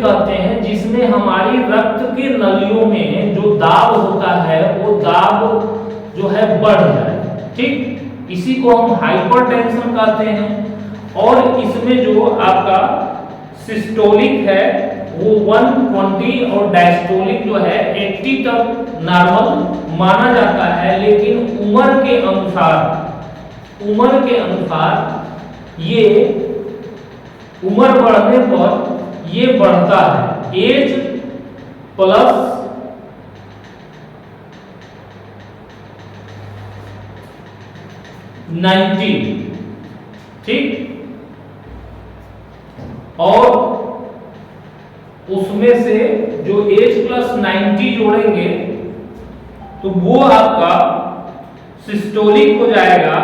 कहते हैं जिसमें हमारी रक्त के नलियों में जो दाब होता है वो दाब जो है बढ़ जाए, ठीक, इसी को हम हाइपरटेंशन कहते हैं। और इसमें जो आपका सिस्टोलिक है वो 120 और डायस्टोलिक जो है 80 तक नॉर्मल माना जाता है, लेकिन उम्र के अनुसार ये उम्र बढ़ने पर ये बढ़ता है। एज प्लस 90, ठीक, और उसमें से जो एज प्लस 90 जोड़ेंगे तो वो आपका सिस्टोलिक हो जाएगा,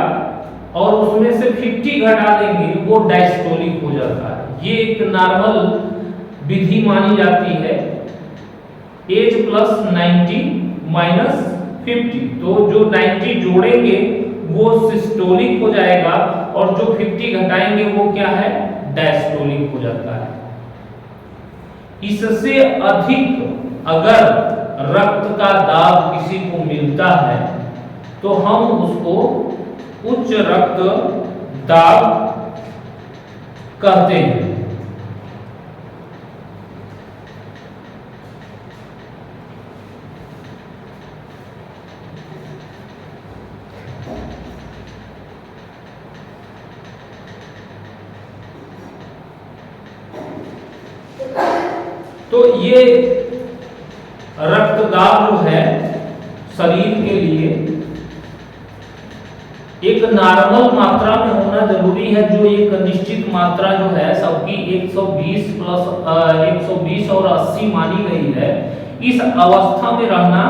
और उसमें से 50 घटा देंगे वो डायस्टोलिक हो जाता है। ये एक नॉर्मल विधि मानी जाती है। एज प्लस 90 माइनस 50, तो जो 90 जोड़ेंगे वो सिस्टोलिक हो जाएगा, और जो 50 घटाएंगे वो क्या है, डायस्टोलिक हो जाता है। इससे अधिक अगर रक्त का दाब किसी को मिलता है तो हम उसको उच्च रक्त दाब कहते हैं। तो ये रक्तदाब जो है शरीर के लिए एक नॉर्मल मात्रा में होना जरूरी है। जो एक निश्चित मात्रा जो है सबकी 120 और 80 मानी गई है, इस अवस्था में रहना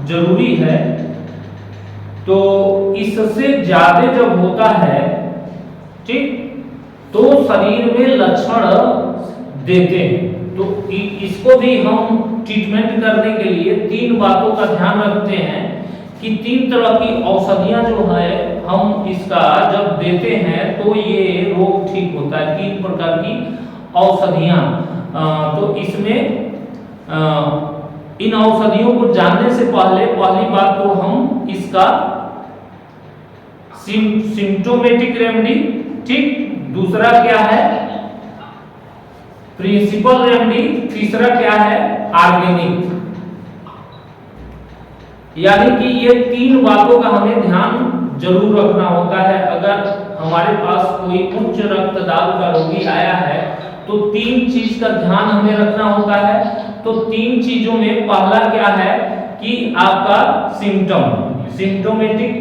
जरूरी है। तो इससे ज्यादा जब होता है, ठीक, तो शरीर में लक्षण देते हैं। तो इसको भी हम ट्रीटमेंट करने के लिए 3 बातों का ध्यान रखते हैं कि 3 तरह की औषधियां जो है हम इसका जब देते हैं तो ये रोग ठीक होता है। 3 प्रकार की औषधियां। तो इसमें इन औषधियों को जानने से पहले पहली बात तो हम इसका सिम्प्टोमेटिक रेमेडी, ठीक, दूसरा क्या है प्रिंसिपल रेमेडी, तीसरा क्या है ऑर्गेनिक। यानी कि ये 3 बातों का हमें ध्यान जरूर रखना होता है। अगर हमारे पास कोई उच्च रक्तदाब का रोगी आया है तो 3 चीज का ध्यान हमें रखना होता है। तो 3 चीजों में पहला क्या है कि आपका सिम्प्टोमेटिक,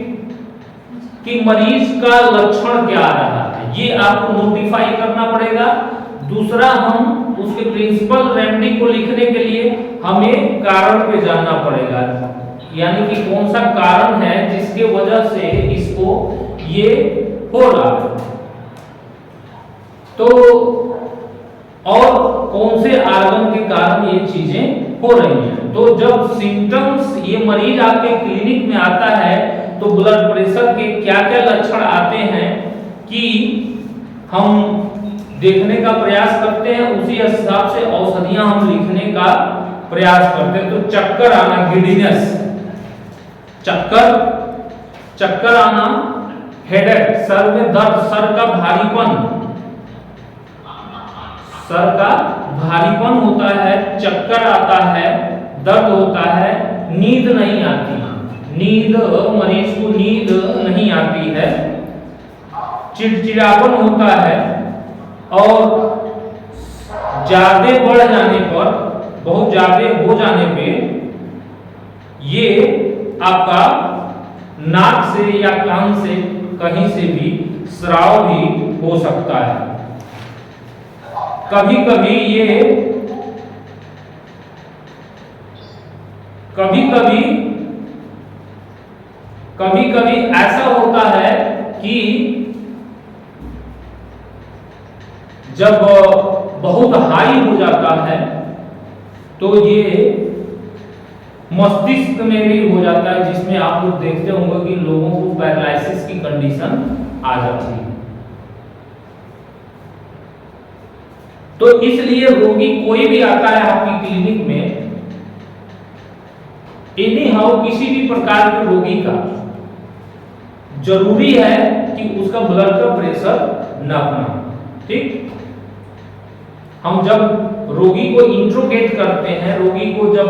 कि मरीज का लक्षण क्या आ रहा है, ये आपको नोटिफाई करना पड़ेगा। दूसरा, हम उसके प्रिंसिपल रेमेडी को लिखने के लिए हमें कारण पे जानना पड़ेगा, यानी कि कौन सा कारण है जिसके वजह से इसको ये हो रहा है, तो और कौन से आर्गन के कारण ये चीजें हो रही हैं। तो जब सिम्टम्स ये मरीज आपके क्लिनिक में आता है तो ब्लड प्रेशर के क्या क्या लक्षण आते हैं कि हम देखने का प्रयास करते हैं, उसी हिसाब से औषधियां हम लिखने का प्रयास करते हैं। तो चक्कर आना, गिडीनेस, चक्कर आना, हेडेक, सर में दर्द, सर का भारीपन होता है, चक्कर आता है, दर्द होता है, नींद नहीं आती, मरीज को नींद नहीं आती है, चिड़चिड़ापन होता है, और ज्यादा बढ़ जाने पर, बहुत ज्यादा हो जाने पे ये आपका नाक से या कान से कहीं से भी स्राव भी हो सकता है। कभी कभी ऐसा होता है कि जब बहुत हाई हो जाता है तो ये मस्तिष्क में भी हो जाता है, जिसमें आप लोग देखते होंगे कि लोगों को पैरालिसिस की कंडीशन आ जाती है। तो इसलिए रोगी कोई भी आता है आपकी क्लिनिक में, एनी हाउ किसी भी प्रकार के रोगी का जरूरी है कि उसका ब्लड का प्रेशर नापना। ठीक, हम जब रोगी को इंट्रोगेट करते हैं, रोगी को जब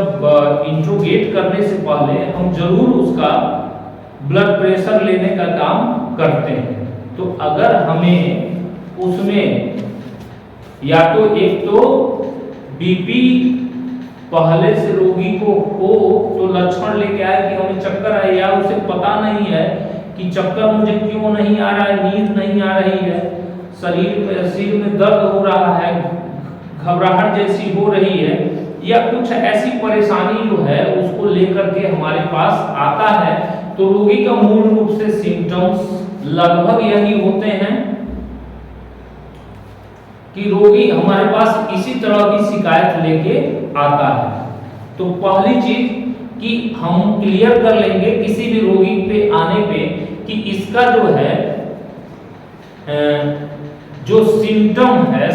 इंट्रोगेट करने से पहले हम जरूर उसका ब्लड प्रेशर लेने का काम करते हैं। तो अगर हमें उसमें या तो एक तो बीपी पहले से रोगी को हो, तो लक्षण लेके आए कि हमें चक्कर है, या उसे पता नहीं है कि चक्कर मुझे क्यों नहीं आ रहा है, नींद नहीं आ रही है, सिर में दर्द हो रहा है, घबराहट जैसी हो रही है, या कुछ ऐसी परेशानी जो है उसको लेकर के हमारे पास आता है, तो रोगी का मूल रूप से सिम्टम्स लगभग यही होते हैं कि रोगी हमारे पास इसी तरह की शिकायत लेके आता है। तो पहली चीज कि हम क्लियर कर लेंगे किसी भी रोगी पे आने पे कि इसका जो है जो सिम्टम है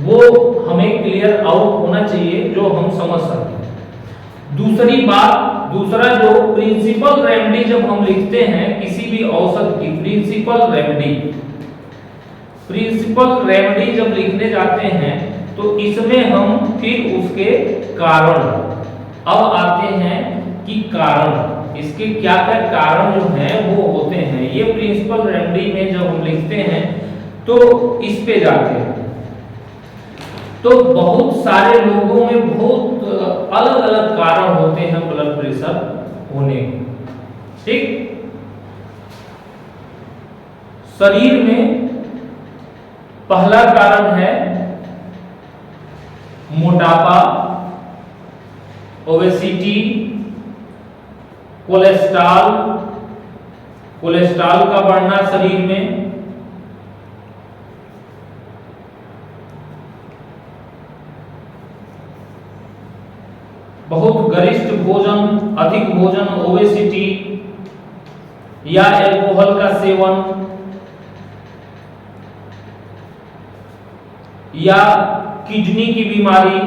वो हमें क्लियर आउट होना चाहिए, जो हम समझ सकें। दूसरी बात, दूसरा जो प्रिंसिपल रेमेडी जब हम लिखते हैं किसी भी औषध की प्रिंसिपल रेमेडी जब लिखने जाते हैं तो इसमें हम फिर उसके कारण अब आते हैं कि कारण इसके क्या क्या कारण जो हैं वो होते हैं। ये प्रिंसिपल रेमेडी में जब हम लिखते हैं तो इस पे जाते हैं तो बहुत सारे लोगों में बहुत अलग अलग कारण होते हैं ब्लड प्रेशर होने के। ठीक, शरीर में पहला कारण है मोटापा, ओबेसिटी, कोलेस्ट्रॉल का बढ़ना शरीर में, बहुत गरिष्ठ भोजन, अधिक भोजन, ओबेसिटी या अल्कोहल का सेवन या किडनी की बीमारी,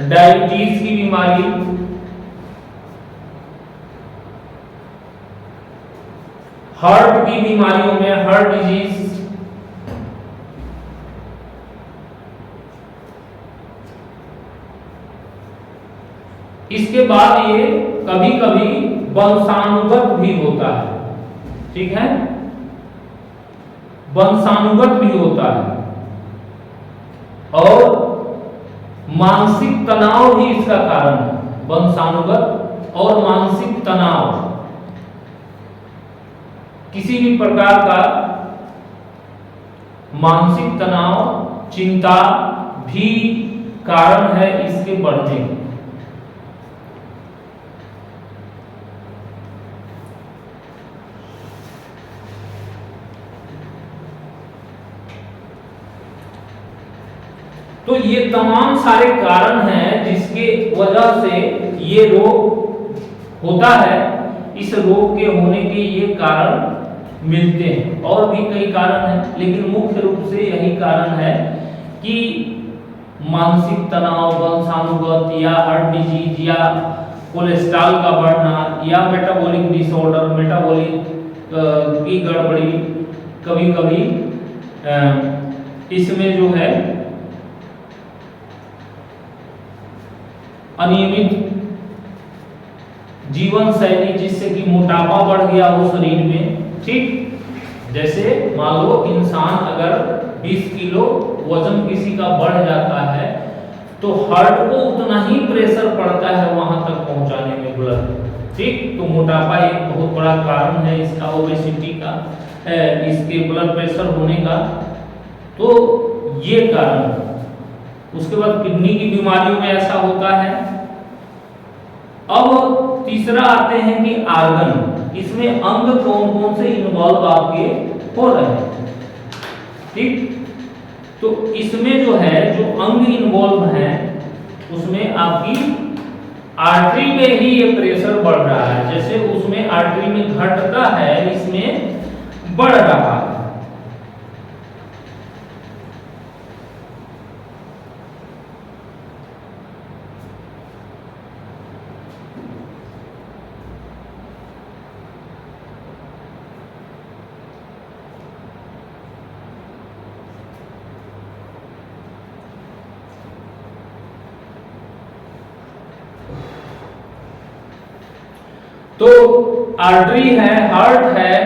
डायबिटीज की बीमारी, हार्ट की बीमारियों में हार्ट डिजीज, इसके बाद ये कभी कभी वंशानुगत भी होता है। ठीक है, वंशानुगत भी होता है और मानसिक तनाव भी इसका कारण है। वंशानुगत और मानसिक तनाव, किसी भी प्रकार का मानसिक तनाव, चिंता भी कारण है इसके बढ़ने के। तो ये तमाम सारे कारण हैं जिसके वजह से ये रोग होता है। इस रोग के होने के ये कारण मिलते हैं, और भी कई कारण हैं, लेकिन मुख्य रूप से यही कारण है कि मानसिक तनाव, वंशानुगत या हार्ट डिजीज या कोलेस्ट्रॉल का बढ़ना या मेटाबॉलिक डिसऑर्डर, मेटाबॉलिक की गड़बड़ी, कभी कभी इसमें जो है अनियमित जीवन शैली जिससे कि मोटापा बढ़ गया हो शरीर में। ठीक, जैसे मान लो इंसान अगर 20 किलो वजन किसी का बढ़ जाता है तो हार्ट को उतना ही प्रेशर पड़ता है वहां तक पहुंचाने में ब्लड। ठीक, तो मोटापा एक बहुत बड़ा कारण है इसका, ओबेसिटी का, इसके ब्लड प्रेशर होने का, तो ये कारण। उसके बाद किडनी की बीमारियों में ऐसा होता है। अब तीसरा आते हैं कि आर्गन, इसमें अंग कौन कौन से इन्वॉल्व आपके हो रहे हैं। ठीक, तो इसमें जो है जो अंग इन्वॉल्व है उसमें आपकी आर्टरी में ही ये प्रेशर बढ़ रहा है। जैसे उसमें आर्टरी में घटता है, इसमें बढ़ रहा है। तो आर्टरी है, हार्ट है,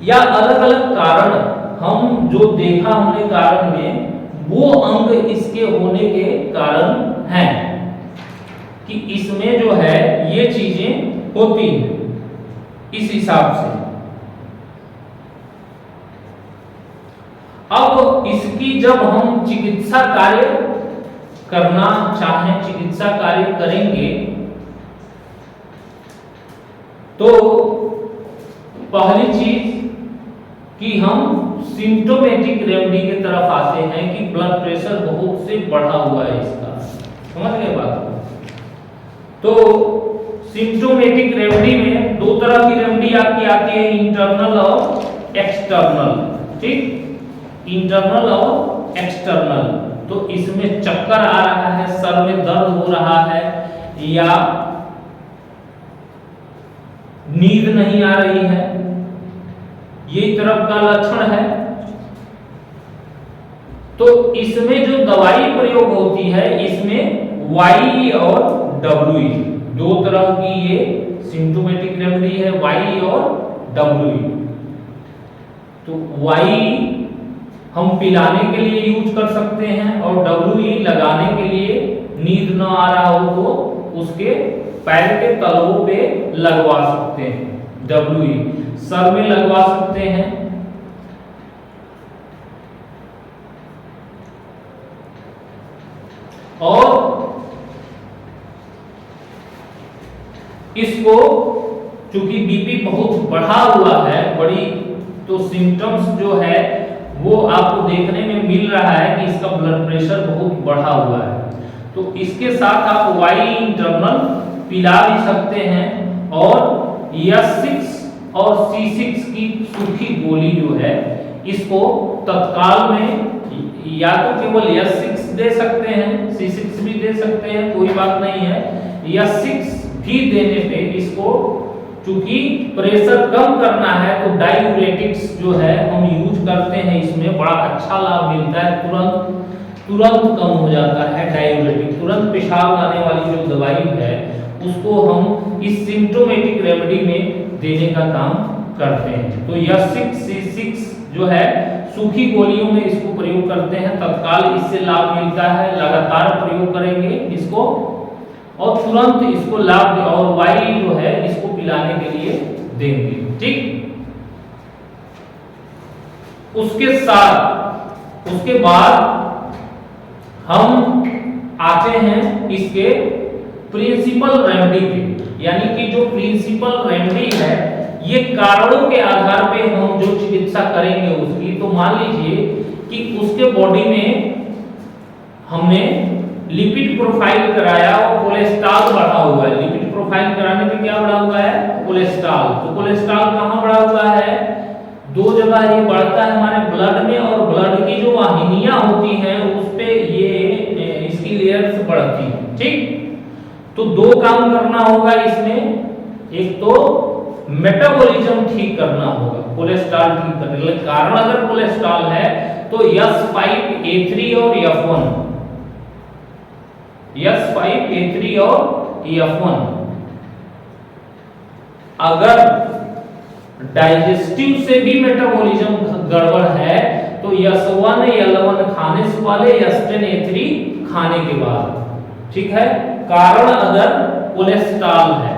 या अलग अलग कारण हम जो देखा हमने कारण में, वो अंग इसके होने के कारण हैं कि इसमें जो है ये चीजें होती हैं इस हिसाब से। अब इसकी जब हम चिकित्सा कार्य करना चाहें, चिकित्सा कार्य करेंगे, तो पहली चीज कि हम सिम्टोमेटिक रेमेडी की तरफ आते हैं कि ब्लड प्रेशर बहुत से बढ़ा हुआ है इसका, समझ गए बात को। तो सिम्टोमेटिक रेमेडी में दो तरह की रेमेडी आपकी आती है, इंटरनल और एक्सटर्नल, ठीक, इंटरनल और एक्सटर्नल। तो इसमें चक्कर आ रहा है, सर में दर्द हो रहा है, या नींद नहीं आ रही है, ये तरफ का लक्षण है, तो इसमें जो दवाई प्रयोग होती है इसमें वाई और डब्ल्यूई, दो तरह की ये सिम्टोमेटिक रेमेडी है, वाई और डब्ल्यूई। तो वाई हम पिलाने के लिए यूज कर सकते हैं और डब्ल्यूई लगाने के लिए, नींद न आ रहा हो तो उसके पैर के तलवों पे लगवा सकते हैं, डब्ल्यूई सर में लगवा सकते हैं। और इसको चूंकि बीपी बहुत बढ़ा हुआ है, बड़ी, तो सिम्टम्स जो है वो आपको देखने में मिल रहा है कि इसका ब्लड प्रेशर बहुत बढ़ा हुआ है, तो इसके साथ आप वाई इंटरनल पिला भी सकते हैं। और S6 और C6 की सूखी गोली जो है इसको तत्काल में या तो केवल S6 दे सकते हैं, C6 भी दे सकते हैं, कोई बात नहीं है। S6 भी देने पे इसको चूंकि प्रेशर कम करना है तो डायूरेटिक्स जो है हम यूज करते हैं, इसमें बड़ा अच्छा लाभ मिलता है, तुरंत कम हो जाता है डायूरेटिक, तुरंत पेशाब आने वाली जो दवाई है उसको हम इस सिम्टोमेटिक रेमेडी में देने का काम करते हैं। तो S6 C6 जो है सूखी गोलियों में इसको प्रयोग करते हैं, तत्काल इससे लाभ मिलता है, लगातार प्रयोग करेंगे इसको और तुरंत इसको लाभ, और वाई जो है इसको पिलाने के लिए देंगे, ठीक। उसके बाद हम आते हैं इसके प्रिंसिपल रेमेडी पे, यानी कि जो प्रिंसिपल रेमेडी है ये कारणों के आधार पे हम जो चिकित्सा करेंगे उसकी। तो मान लीजिए कि उसके बॉडी में हमने लिपिड प्रोफाइल कराया और कोलेस्ट्रॉल बढ़ा हुआ है, लिपिड प्रोफाइल कराने पे क्या बढ़ा हुआ है, कोलेस्ट्रॉल। तो कोलेस्ट्रॉल कहाँ बढ़ा हुआ है, दो जगह ये बढ़ता है हमारे ब्लड में, और ब्लड की जो वाहिनियां होती हैं उस पे ये इसकी लेयर्स बढ़ती है, ठीक। तो दो काम करना होगा इसमें, एक तो मेटाबॉलिज्म ठीक करना होगा, कोलेस्ट्रॉल ठीक करने के लिए। कारण अगर कोलेस्ट्रॉल है तो S5A3 और F1, S5A3 और F1। अगर डाइजेस्टिव से भी मेटाबॉलिज्म गड़बड़ है तो S1 L1 खाने से पहले, S10A3 खाने के बाद, ठीक है। कारण अगर कोलेस्ट्रॉल है,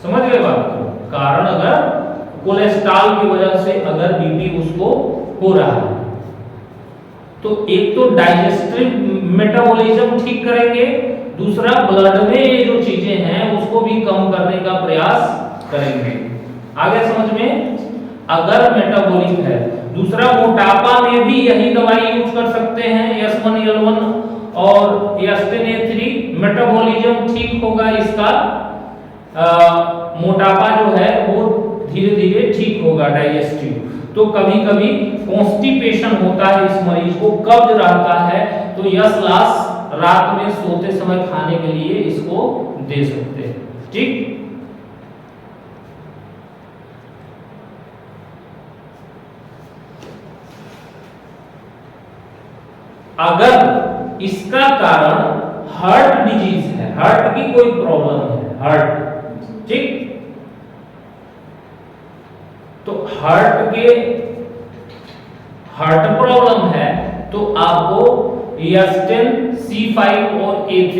समझ गए बात को, कारण अगर कोलेस्ट्रॉल की वजह से अगर बीपी उसको हो रहा है तो एक तो डाइजेस्टिव मेटाबॉलिज्म ठीक करेंगे, दूसरा ब्लड में ये जो चीजें हैं उसको भी कम करने का प्रयास करेंगे। आगे समझ में, अगर मेटाबॉलिक है। दूसरा, मोटापा में भी यही दवाई यूज कर सकते हैं, S1 L1 और S10A3, मेटाबॉलिज्म ठीक होगा इसका, मोटापा जो है वो धीरे धीरे ठीक होगा, डाइजेस्टिव। तो कभी कभी कॉन्स्टिपेशन होता है इस मरीज को, कब्ज रहता है, तो यस लास रात में सोते समय खाने के लिए इसको दे सकते हैं, ठीक। अगर इसका कारण हार्ट डिजीज है, हार्ट की कोई प्रॉब्लम है, हार्ट, ठीक। तो हार्ट प्रॉब्लम है तो आपको यास्टेन C5 और A3,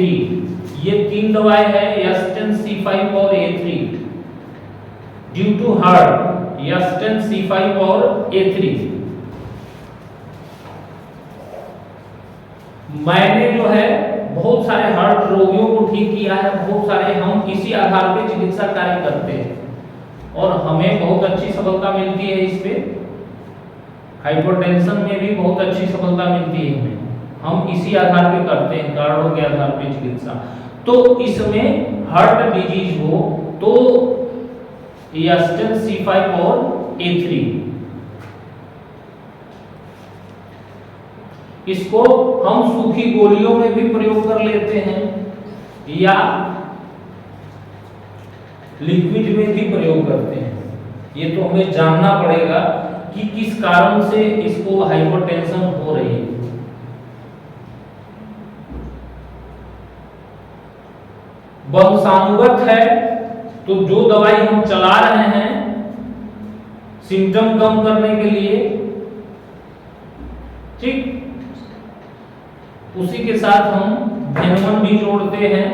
ये 3 दवाएं हैं, यास्टेन C5 और A3 due to heart, यास्टेन C5 और A3। मैंने जो है बहुत सारे हार्ट रोगियों को ठीक किया है, बहुत सारे, हम इसी आधार पे चिकित्सा कार्य करते हैं और हमें बहुत अच्छी सफलता मिलती है इस पे। हाइपरटेंशन में भी बहुत अच्छी सफलता मिलती है हमें, हम इसी आधार पे करते हैं, कारणों के आधार पे चिकित्सा। तो इसमें हार्ट डिजीज हो तो यास्टेन C5 और A3, इसको हम सूखी गोलियों में भी प्रयोग कर लेते हैं या लिक्विड में भी प्रयोग करते हैं। ये तो हमें जानना पड़ेगा कि किस कारण से इसको हाइपरटेंशन हो रही है। वंशानुगत है तो जो दवाई हम चला रहे हैं सिम्टम कम करने के लिए, ठीक, उसी के साथ हम धेनुवन भी जोड़ते हैं।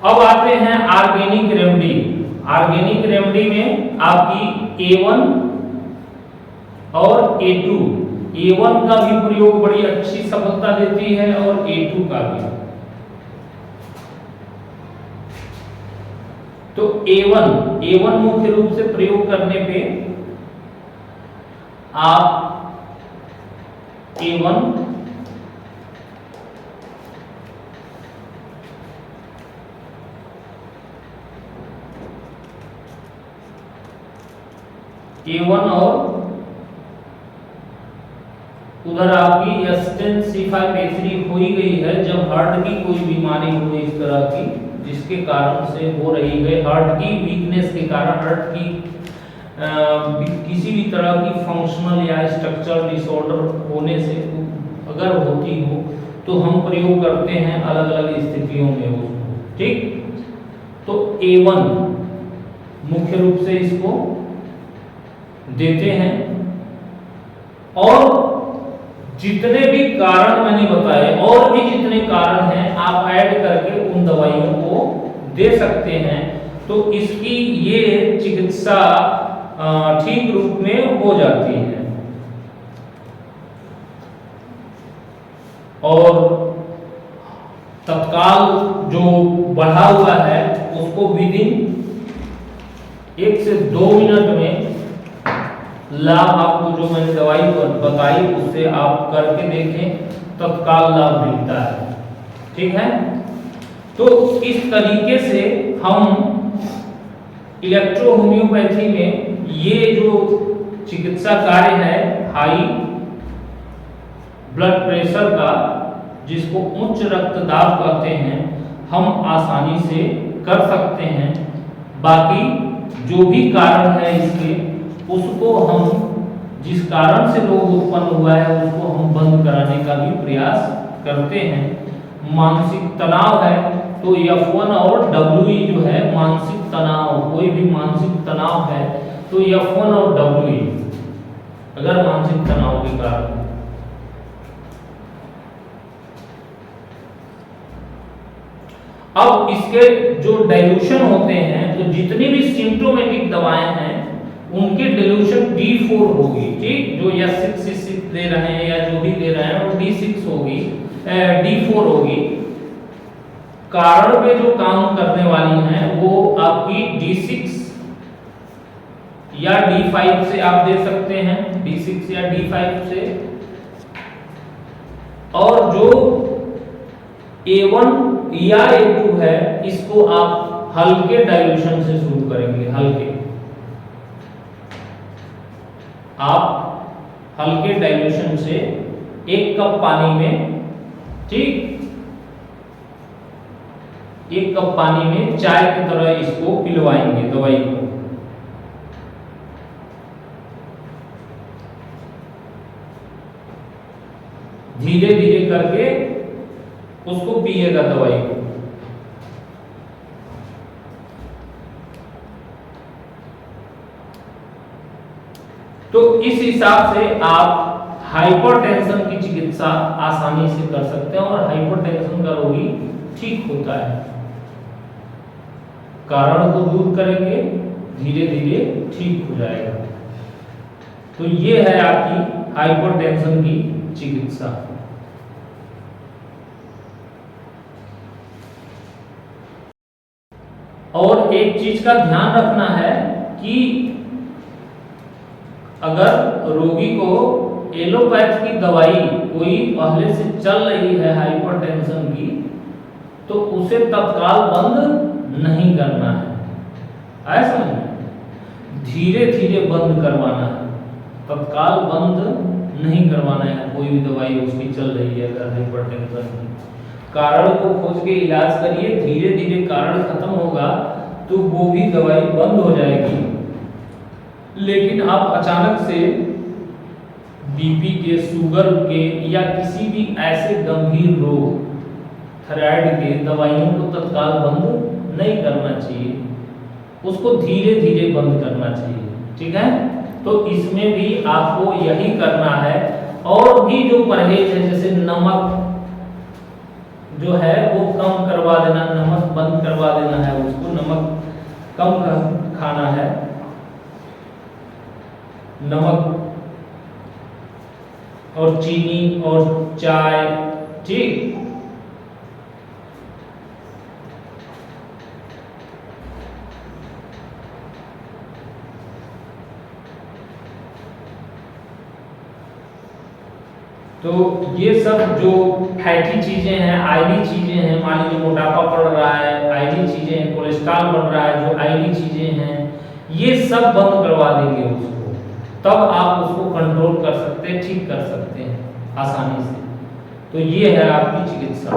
अब आते हैं ऑर्गेनिक रेमेडी। ऑर्गेनिक रेमेडी में आपकी A1 और A2, A1 का भी प्रयोग बड़ी अच्छी सफलता देती है और A2 का भी। तो A1 मुख्य रूप से प्रयोग करने पे आप A1 और उधर आपकी यास्टेन C5 A3 हो ही गई है। जब हार्ट की कोई बीमारी हो इस तरह की जिसके कारण से हो रही है, हार्ट की वीकनेस के कारण, हार्ट की किसी भी तरह की फंक्शनल या स्ट्रक्चरल डिसऑर्डर होने से अगर होती हो तो हम प्रयोग करते हैं अलग अलग स्थितियों में उसको, ठीक। तो A1 मुख्य रूप से इसको देते हैं और जितने भी कारण मैंने बताए और भी जितने कारण हैं आप ऐड करके उन दवाइयों को दे सकते हैं, तो इसकी ये चिकित्सा ठीक रूप में हो जाती है। और तत्काल जो बढ़ा हुआ है उसको विदिन 1 से 2 मिनट में लाभ, आपको जो मैंने दवाई बताई उससे आप करके देखें, तत्काल लाभ मिलता है, ठीक है। तो इस तरीके से हम इलेक्ट्रो होम्योपैथी में ये जो चिकित्सा कार्य है हाई ब्लड प्रेशर का, जिसको उच्च रक्तदाब कहते हैं, हम आसानी से कर सकते हैं। बाकी जो भी कारण है इसके, उसको हम जिस कारण से रोग उत्पन्न हुआ है उसको हम बंद कराने का भी प्रयास करते हैं। मानसिक तनाव है तो F1 और WE जो है मानसिक तनाव, कोई भी मानसिक तनाव है तो F1 और WE अगर मानसिक तनाव के कारण। अब इसके जो डाइल्यूशन होते हैं, तो जितनी भी सिम्टोमेटिक दवाएं हैं उनकी डाइल्यूशन D4 होगी, ठीक। जो या 6 दे रहे हैं या जो भी दे रहे हैं वो D6 होगी, D4 होगी। कारण पे जो काम करने वाली हैं वो आपकी D6 या D5 से आप दे सकते हैं, D6 या D5 से। और जो A1 या A2 है इसको आप हल्के डाइल्यूशन से शुरू करेंगे, हल्के, आप हल्के डाइल्यूशन से 1 कप पानी में, ठीक, 1 कप पानी में चाय की तरह इसको पिलवाएंगे दवाई को। धीरे धीरे करके उसको पिएगा दवाई को। तो इस हिसाब से आप हाइपरटेंशन की चिकित्सा आसानी से कर सकते हैं और हाइपरटेंशन का रोगी ठीक होता है। कारण को दूर करेंगे, धीरे धीरे ठीक हो जाएगा। तो ये है आपकी हाइपरटेंशन की चिकित्सा। और एक चीज का ध्यान रखना है कि अगर रोगी को एलोपैथ की दवाई कोई पहले से चल रही है हाइपरटेंशन की, तो उसे तत्काल बंद नहीं करना है। ऐसा नहीं, धीरे धीरे बंद करवाना है, तत्काल बंद नहीं करवाना है। कोई भी दवाई उसकी चल रही है अगर हाइपरटेंशन की, कारण को खोज के इलाज करिए, धीरे धीरे कारण खत्म होगा तो वो भी दवाई बंद हो जाएगी। लेकिन आप अचानक से बीपी के, शुगर के या किसी भी ऐसे गंभीर रोग, थायराइड के दवाइयों को तत्काल बंद नहीं करना चाहिए, उसको धीरे धीरे बंद करना चाहिए, ठीक है। तो इसमें भी आपको यही करना है। और भी जो परहेज है, जैसे नमक जो है वो कम करवा देना, नमक बंद करवा देना है, उसको नमक कम खाना है, नमक और चीनी और चाय, ठीक। तो ये सब जो फैटी चीजें हैं, आयली चीजें हैं, मान लीजिए मोटापा बढ़ रहा है, आयली चीजें हैं, कोलेस्ट्रॉल बढ़ रहा है, जो आयली चीजें हैं, ये सब बंद करवा देंगे उसको, तब आप उसको कंट्रोल कर सकते हैं, ठीक कर सकते हैं आसानी से। तो ये है आपकी चिकित्सा।